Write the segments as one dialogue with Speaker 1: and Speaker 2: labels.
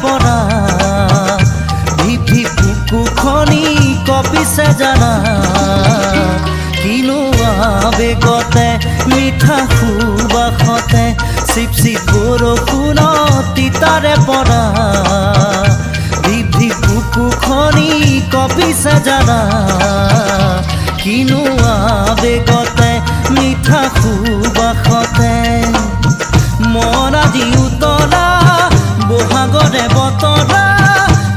Speaker 1: পৰা ভিভি বুকু খনি কপিছে জানা কিনো আবেগতে মিঠা সুবাসতে চিপ চিপ বৰষুণত তিতাৰে পৰা ভিভি বুকু খনি কপিছে জানা কিনো আবেগতে মিঠা সুবাসতে মন আজি উতলা বহাগৰে বতৰা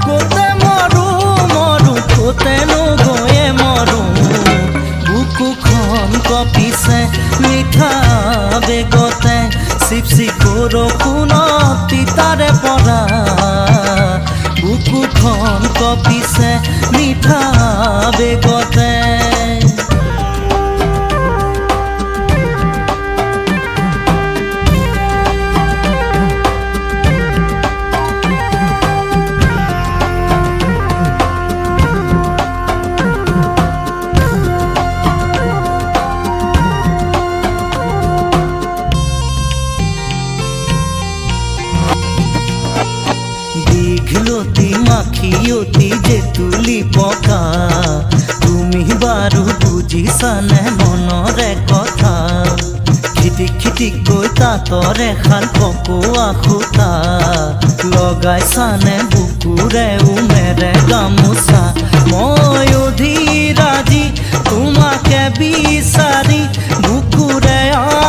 Speaker 1: কোতে মৰো মৰো কোতেনো গৈয়ে মৰো বুকুখন কপিছে মিঠা বেগতে চিপ চিপ বৰষুণত তিতাৰে পৰা বুকুখন কপিছে মিঠা বেগতে মাখিয়তি যে তুলি পকা তুমি বাৰু বুজিছানে মনৰে কথা খিটিক খিটিক কৈ তাঁতৰে শাল পকোৱা সূতা লগাইছানে বুকুৰে উমেৰে গামোচা মই অধীৰাজি তোমাকে বিচাৰি বুকুৰে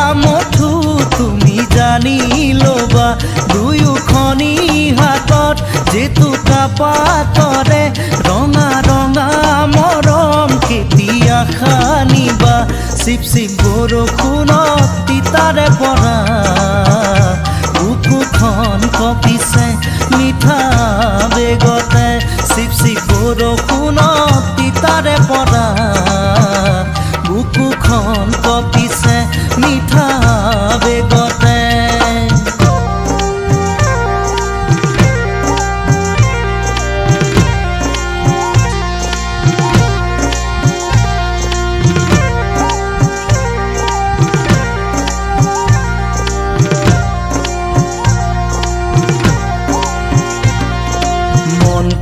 Speaker 1: আমঠু তুমি জানি ল'বা দুয়োখনি হাতত জেতুকা পাতৰে ৰঙা ৰঙা মৰম কেতিয়া খানিবা চিপ চিপ বৰষুণত তিতাৰে পৰা বুকুখন কপিছে মিঠা বেগতে চিপ চিপ বৰষুণত তিতাৰে পৰা বুকুখন কপিছে মিঠা বেগতে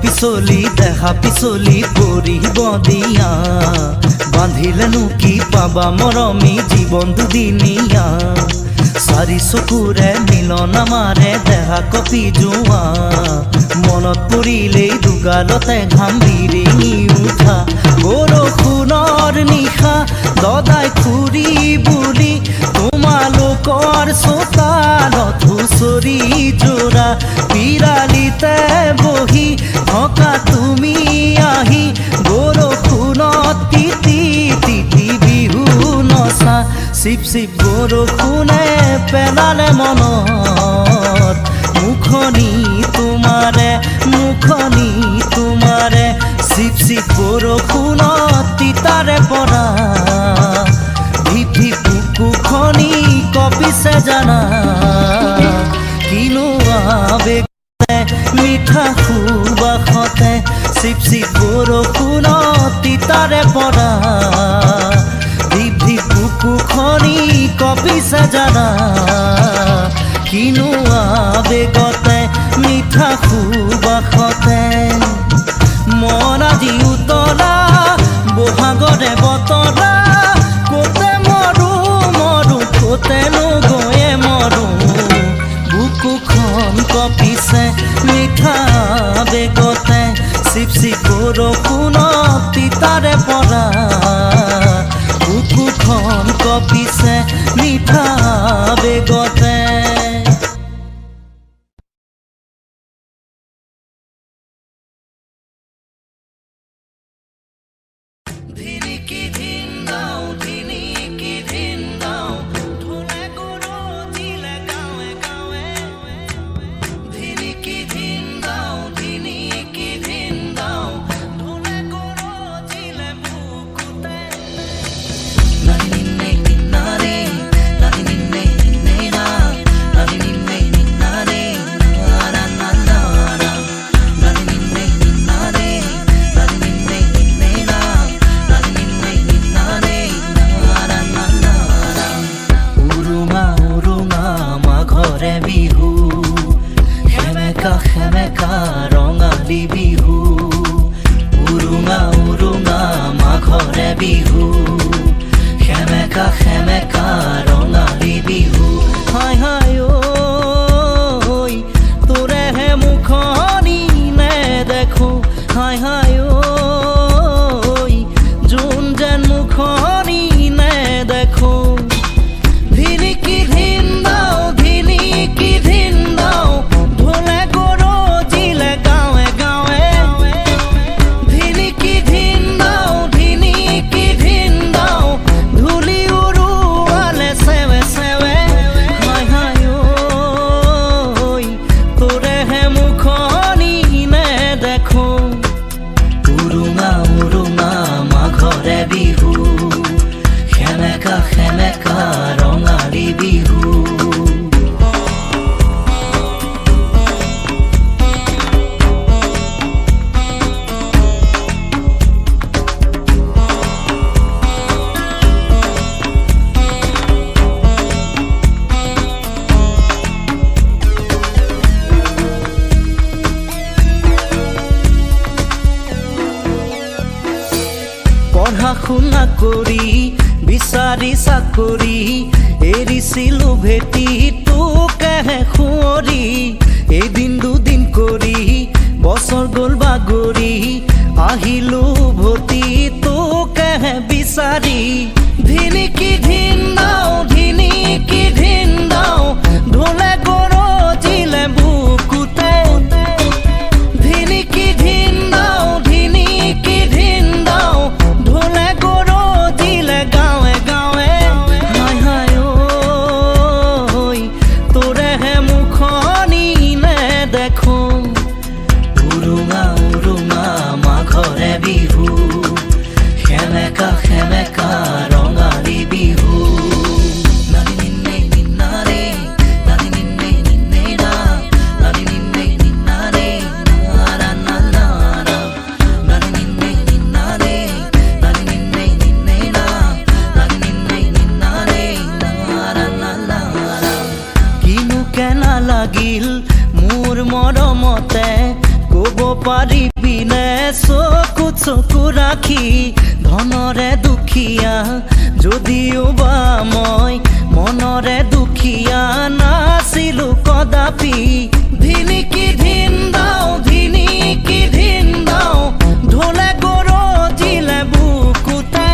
Speaker 1: পিছলি দেখা পিছলি পৰিব দিয়া বান্ধিলেনো কি পাবা মৰমী জীৱন দুদিনীয়া চাৰি চকুৰে মিলন আমাৰে দেহা কপি যোৱা মনত পৰিলেই দুগালতে ঘাম বিৰিঙি উঠা বৰষুণৰ নিশা দদাই খুৰি বুলি তোমালোকৰ চোতালত হুঁচৰি যোৰা পিৰালিতে বহি থকা তুমি আহি বৰষুণত তিতি তিতি বিহু নচা চিপ চিপ বৰষুণে পেলালে মনত মুখনি তোমাৰে চিপ চিপ বৰষুণত তিতাৰে পৰা ভিভি বুকুখনি কপিছে জানা কিনো আবেগতে মিঠা সুবাসতে চিপ চিপ বৰষুণত তিতাৰে পৰা ভিভি বুকুখনি কপিছে জানা কিনো আবেগতে মিঠা সুবাসতে মন আজি উতলা বহাগৰে বতৰা কোতে মৰো মৰো কোতেনো গৈয়ে মৰো বুকুখন কপিছে মিঠা বেগতে চিপ চিপ বৰষুণত তিতাৰে পৰা বুকুখন কপিছে মিঠা বেগতে
Speaker 2: Nani
Speaker 1: সেমেকা ৰঙালী বিহু হাই হাই ঐ তোৰেহে মুখনি নেদেখো হাই হাই ঐ যোন যেন মুখনি নেদেখো ধিনিকি ধিন দাও ধিনিকি ধিন দাও ঢোলে গৰজিলে গাঁৱে গাঁৱে ধিনিকি ধিন দাও ধিনিকি ধিন দাও ধূলি উৰুৱালে চেৱে চেৱে হাই হাই ঐ তোৰেহে মুখনি নেদেখো উৰুঙা উৰুঙা মাঘৰে বিহু সেমেকা সেমেকা ৰঙালী বিহু পঢ়া শুনা কৰি বিচাৰি চাকৰি এৰিছিলো ভেটি তোকেহে সুঁৱৰি এদিন দুদিন কৰি বছৰ গ'ল বাগৰি আহিলো উভতি তোকেহে বিচাৰি ধিনিকি ধিন দাও ধিনিকি ধিন দাও ঢোলে গৰজিলে বুকুতে ধিনিকি ধিন দাও ধিনিকি ধিন দাও ঢোলে গৰজিলে গাঁৱে গাঁৱে হাই হাই ঐ তোৰেহে মুখনি নেদেখো উৰুঙা উৰুঙা মাঘৰে বিহু সেমেকা সেমেকা ৰঙালী বিহু নানি নিন্নে নিন্নাৰে নানি নিন্নে নিন্নে না নানি নিন্নে নিন্নাৰে নাৰা নাৰা নানি নিন্নে নিন্নাৰে নানি নিন্নে নিন্নে না নানি নিন্নে নিন্নাৰে নাৰা নাৰা কিনো কেনা লাগিল মোৰ মৰমতে ক'ব পাৰিবিনে চকু চকু ৰাখি ধনৰে দুখীয়া যদিও বা মই মনৰে দুখীয়া নাছিলো কদাপি ধিনিকি ধিন দাও ধিনিকি ধিন দাও ঢোলে গৰজিলে বুকুতে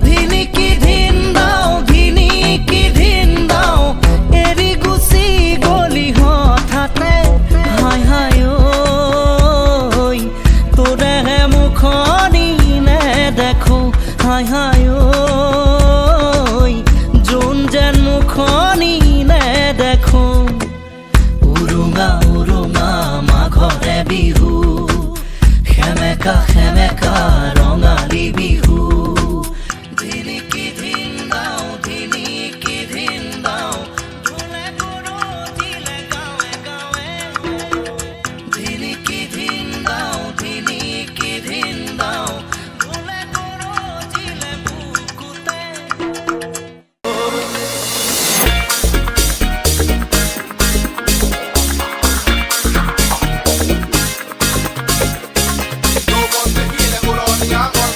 Speaker 1: ধিনিকি ধিন দাও ধিনিকি ধিন দাও এৰি গুচি গলি হঠাতে হাই হাই ঐ তোৰেহে মুখনি নেদেখো হাই হাই ঐ যোন যেন মুখনি নেদেখো উৰুঙা উৰুঙা মাঘৰে বিহু সেমেকা সেমেকা ৰঙালী বিহু ধিনিকি ধিন দাও ধিনিকি ধিন দাও ঢোলে গৰজিলে গাঁৱে গাঁৱে ধিনিকি ধিন দাও ধিনিকি ধিন দাও ঢোলে গৰজিলে বুকুতে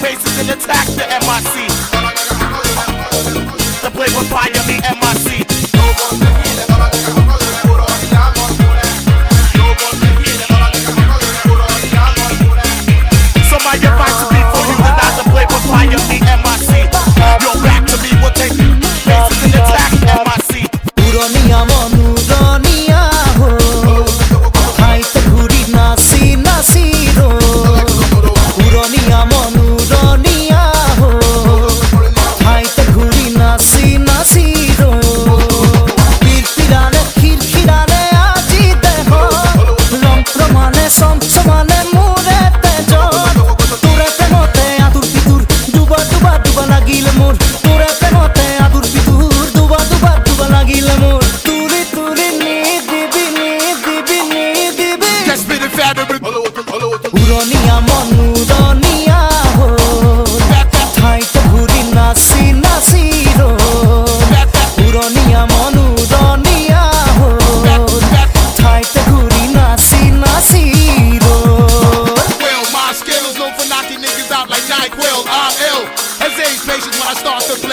Speaker 2: Faces in attack, the MIC. The Playboy Fire, the MIC. Somebody advice to me for you to not the Playboy Fire, the MIC. You're back to me, we'll take faces in attack, MIC.
Speaker 1: পুৰণীয়া মনোৰণীয়া হো ঠাইতে ঘূৰি নাচি নাচি ৰ পুৰণীয়া মনোৰণীয়া হো ঠাইতে ঘূৰি নাচি নাচি ৰ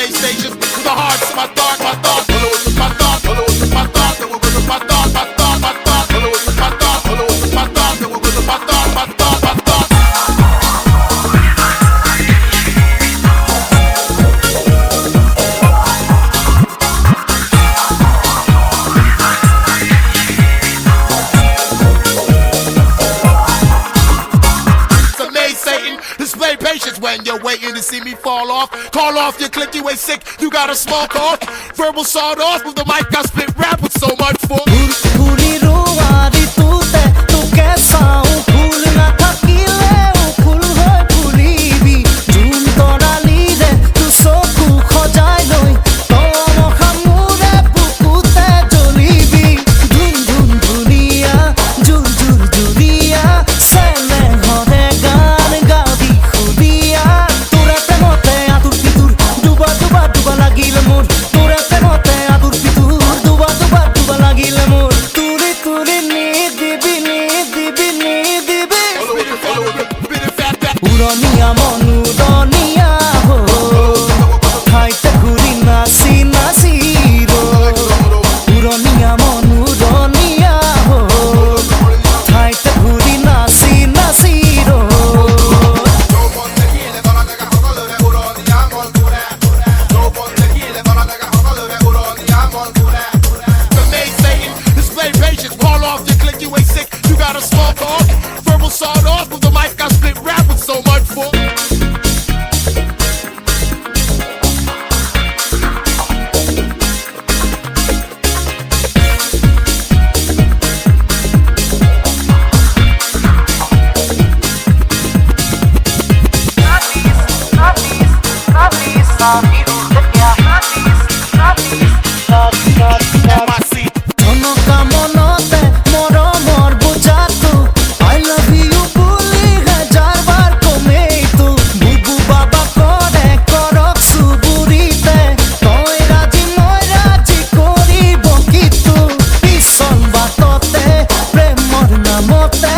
Speaker 2: space stations with the hearts of my thought, my thought, follow it with my thought, follow it with my thought, then we're with my thought, my thought, my thought, follow it with my thought, follow it with my thought, then we're with my thought, my thought, my thought. Display patience when you're waiting to see me fall off. Call off your click, you ain't sick, you got a small cough. Verbal sawed off with the mic, I spit rap with so much force.
Speaker 1: फूली रुवारी तूते तू कैसा हूँ फूल ना থাকিলে ফুল হয় ফুলিবি June Tarali ৰে তু চকু খজাই লৈ তম খামুৰে বুকুতে জ্বলিবি ধুন ধুন ধুনীয়া জুল জুল জুলিয়া চেনে হৰে গান গাবি খুদিয়া তোৰে প্ৰেমতে আতুৰ পিতুৰ ডুবা ডুবা ডুবা লাগিল মোৰ তোৰে প্ৰেমতে আতুৰ পিতুৰ ডুবা ডুবা ডুবা লাগিল মোৰ উৰণীয়া মনুৰণীয়া হো ঠাইতে ঘূৰি নাচি নাচি উৰণীয়া মনুৰণীয়া হো ঠাইতে ঘূৰি নাচি নাচি
Speaker 2: Display patience, call off your click, you ain't sick, you got a small cough. Verbal sawed off with the mic, I spit rap with so much force.
Speaker 1: মনতে মৰমৰ বুজাটো I love you বুলি হাজাৰবাৰ কমেইতো বুবু বাবা কৰে কৰক চুবুৰিতে তই ৰাজি মই ৰাজি কৰিব কিটো পিছল বাটতে প্ৰেমৰ নামতে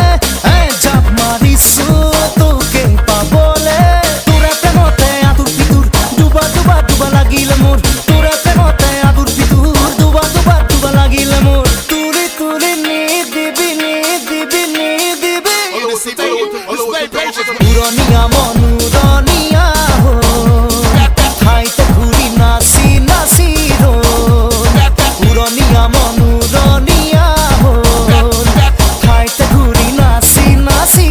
Speaker 1: জাপ মাৰিছো তোকে পাবলে তোৰে প্ৰেমতে আতুৰ পিতুৰ ডুবা ডুবা ডুবা লাগিল মোৰ তোৰে প্ৰেমতে আতুৰ পিতুৰ ডুবা ডুবা ডুবা লাগিল মোৰ উৰণীয়া মনুৰণীয়া হো ঠাইতে ঘূৰি নাচি নাচি উৰণীয়া মনুৰণীয়া হো ঠাইতে ঘূৰি নাচি নাচি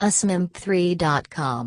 Speaker 3: asmim3.com